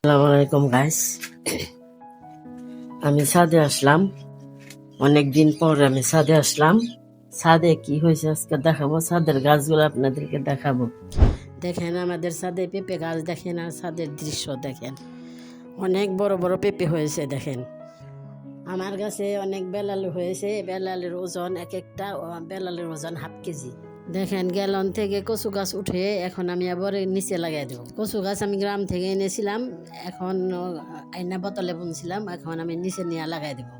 আসসালামু আলাইকুম গাইস, আমি ছাদে আসলাম। অনেকদিন পর আমি ছাদে আসলাম। ছাদে কি হয়েছে আজকে দেখাবো, ছাদের গাছগুলো আপনাদেরকে দেখাবো। দেখেন আমাদের ছাদে পেঁপে গাছ দেখেন, আর ছাদের দৃশ্য দেখেন। অনেক বড় বড় পেঁপে হয়েছে দেখেন। আমার গাছে অনেক বেলাল হয়েছে, বেলালের ওজন এক একটা বেলালের ওজন হাফ কেজি। দেখেন গ্যালন থেকে কচু গাছ উঠে এখন আমি আবার নিচে লাগাই দেবো। কচু গাছ আমি গ্রাম থেকে এনেছিলাম, এখন আইনা বোতলে বুনছিলাম, এখন আমি নিচে নিয়ে লাগাই দেবো।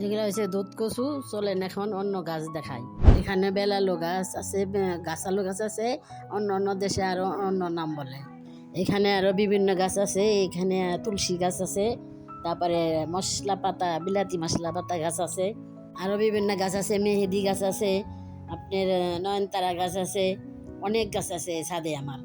এগুলো হচ্ছে দুধ কচু। চলেন এখন অন্য গাছ দেখাই। এখানে বেলালু গাছ আছে, গাছালু গাছ আছে, অন্য অন্য দেশে আরো অন্য নাম বলে। এখানে আরো বিভিন্ন গাছ আছে, এখানে তুলসী গাছ আছে, তারপরে মশলা পাতা, বিলাতি মশলা পাতা গাছ আছে, আরো বিভিন্ন গাছ আছে, মেহেদি গাছ আছে, আপনার নয়নতারা গাছ আছে, অনেক গাছ আছে ছাদে আমার।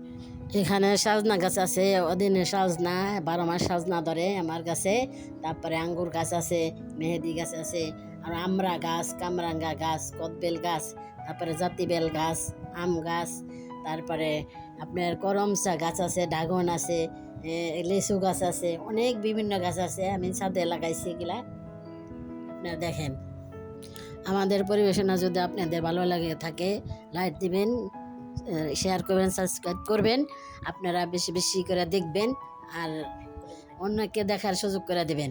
এখানে সাজনা গাছ আছে, অদিনে সাজনা 12 মাস সাজনা ধরে আমার গাছে। তারপরে আঙ্গুর গাছ আছে, মেহেদি গাছ আছে, আর আমড়া গাছ, কামরাঙ্গা গাছ, কদবেল গাছ, তারপরে জাতিবেল গাছ, আম গাছ, তারপরে আপনার করমচা গাছ আছে, ড্রাগন আছে, লিচু গাছ আছে, অনেক বিভিন্ন গাছ আছে। আমি ছাদে লাগাইছি এগুলা, আপনারা দেখেন। আমাদের পরিবেশনা যদি আপনাদের ভালো লাগে থাকে, লাইক দিবেন, শেয়ার করবেন, সাবস্ক্রাইব করবেন। আপনারা বেশি বেশি করে দেখবেন আর অন্যকে দেখার সুযোগ করে দেবেন।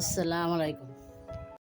আসসালামু আলাইকুম।